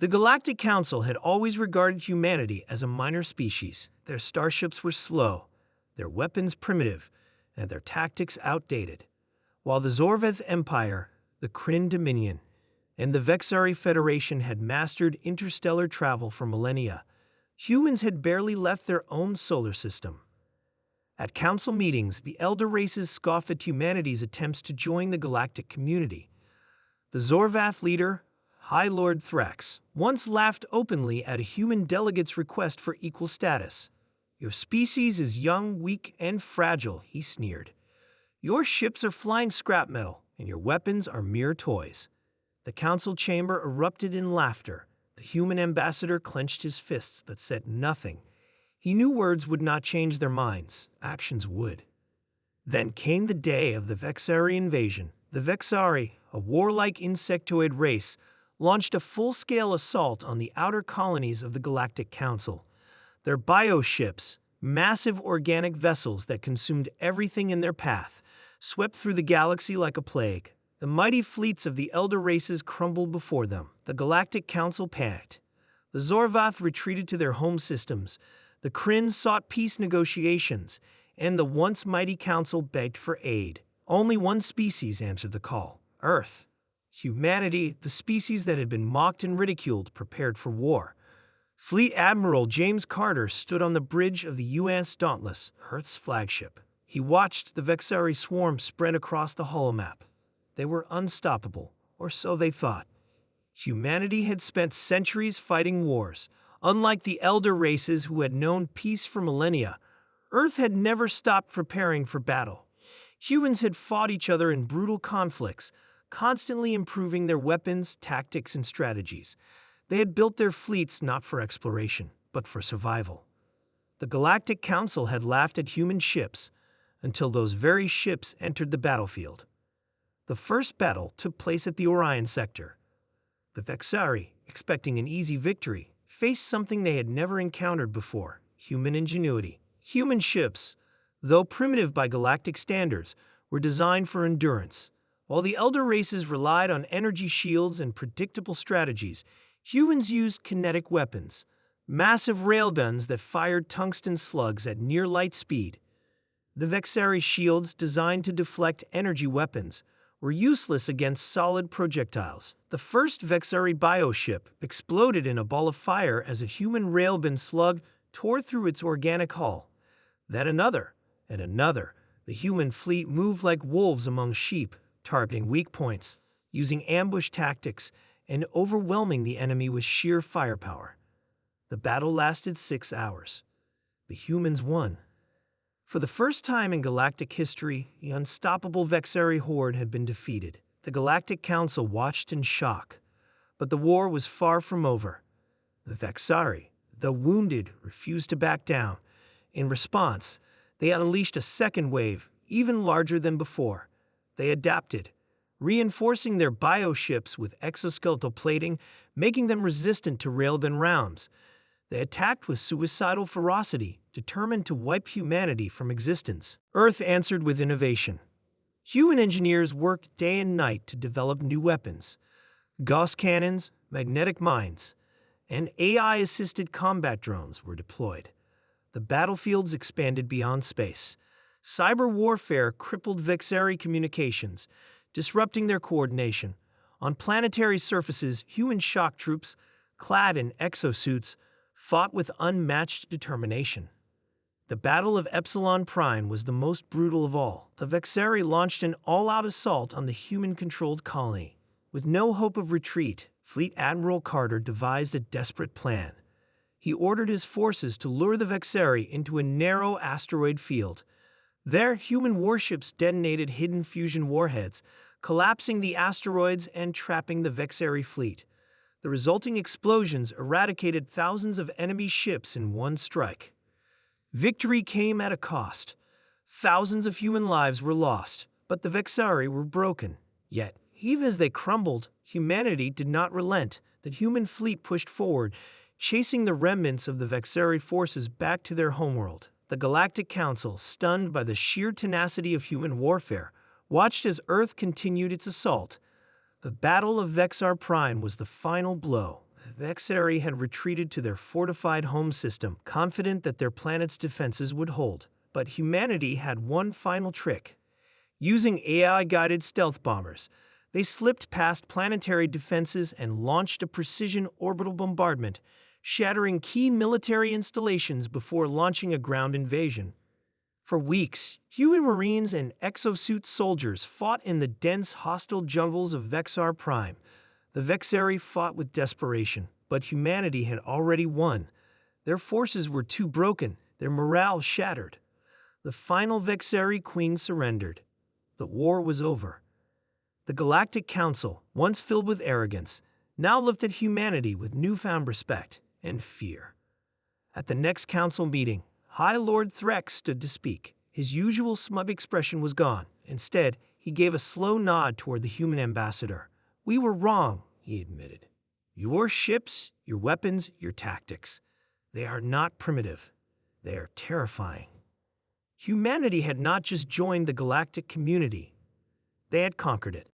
The Galactic Council had always regarded humanity as a minor species. Their starships were slow, their weapons primitive, and their tactics outdated. While the Zorveth Empire, the Kryn Dominion, and the Vexari Federation had mastered interstellar travel for millennia, humans had barely left their own solar system. At council meetings, the elder races scoffed at humanity's attempts to join the galactic community. The Zorvath leader, High Lord Thrax, once laughed openly at a human delegate's request for equal status. "Your species is young, weak, and fragile," he sneered. "Your ships are flying scrap metal, and your weapons are mere toys." The council chamber erupted in laughter. The human ambassador clenched his fists but said nothing. He knew words would not change their minds, actions would. Then came the day of the Vexari invasion. The Vexari, a warlike insectoid race, launched a full-scale assault on the outer colonies of the Galactic Council. Their bioships, massive organic vessels that consumed everything in their path, swept through the galaxy like a plague. The mighty fleets of the elder races crumbled before them. The Galactic Council panicked. The Zorvath retreated to their home systems. The Kryn sought peace negotiations, and the once mighty council begged for aid. Only one species answered the call: Earth. Humanity, the species that had been mocked and ridiculed, prepared for war. Fleet Admiral James Carter stood on the bridge of the U.S. Dauntless, Earth's flagship. He watched the Vexari swarm spread across the holomap. They were unstoppable, or so they thought. Humanity had spent centuries fighting wars. Unlike the elder races who had known peace for millennia, Earth had never stopped preparing for battle. Humans had fought each other in brutal conflicts, constantly improving their weapons, tactics, and strategies. They had built their fleets not for exploration, but for survival. The Galactic Council had laughed at human ships until those very ships entered the battlefield. The first battle took place at the Orion sector. The Vexari, expecting an easy victory, faced something they had never encountered before: human ingenuity. Human ships, though primitive by galactic standards, were designed for endurance. While the elder races relied on energy shields and predictable strategies, humans used kinetic weapons, massive railguns that fired tungsten slugs at near light speed. The Vexari shields, designed to deflect energy weapons, were useless against solid projectiles. The first Vexari bioship exploded in a ball of fire as a human railgun slug tore through its organic hull. Then another, and another. The human fleet moved like wolves among sheep, targeting weak points, using ambush tactics, and overwhelming the enemy with sheer firepower. The battle lasted 6 hours. The humans won. For the first time in galactic history, the unstoppable Vexari horde had been defeated. The Galactic Council watched in shock. But the war was far from over. The Vexari, though wounded, refused to back down. In response, they unleashed a second wave, even larger than before. They adapted, reinforcing their bioships with exoskeletal plating, making them resistant to railgun rounds. They attacked with suicidal ferocity, determined to wipe humanity from existence. Earth answered with innovation. Human engineers worked day and night to develop new weapons: Gauss cannons, magnetic mines, and AI-assisted combat drones were deployed. The battlefields expanded beyond space. Cyber warfare crippled Vexari communications, disrupting their coordination. On planetary surfaces, human shock troops, clad in exosuits, fought with unmatched determination. The Battle of Epsilon Prime was the most brutal of all. The Vexari launched an all-out assault on the human-controlled colony. With no hope of retreat, Fleet Admiral Carter devised a desperate plan. He ordered his forces to lure the Vexari into a narrow asteroid field. There, human warships detonated hidden fusion warheads, collapsing the asteroids and trapping the Vexari fleet. The resulting explosions eradicated thousands of enemy ships in one strike. Victory came at a cost. Thousands of human lives were lost, but the Vexari were broken. Yet, even as they crumbled, humanity did not relent. The human fleet pushed forward, chasing the remnants of the Vexari forces back to their homeworld. The Galactic Council, stunned by the sheer tenacity of human warfare, watched as Earth continued its assault. The Battle of Vexar Prime was the final blow. Vexari had retreated to their fortified home system, confident that their planet's defenses would hold. But humanity had one final trick. Using AI-guided stealth bombers, they slipped past planetary defenses and launched a precision orbital bombardment, shattering key military installations before launching a ground invasion. For weeks, human marines and exosuit soldiers fought in the dense, hostile jungles of Vexar Prime. The Vexari fought with desperation, but humanity had already won. Their forces were too broken, their morale shattered. The final Vexari queen surrendered. The war was over. The Galactic Council, once filled with arrogance, now looked at humanity with newfound respect and fear. At the next council meeting, High Lord Threx stood to speak. His usual smug expression was gone. Instead, he gave a slow nod toward the human ambassador. "We were wrong," he admitted. "Your ships, your weapons, your tactics, they are not primitive. They are terrifying." Humanity had not just joined the galactic community. They had conquered it.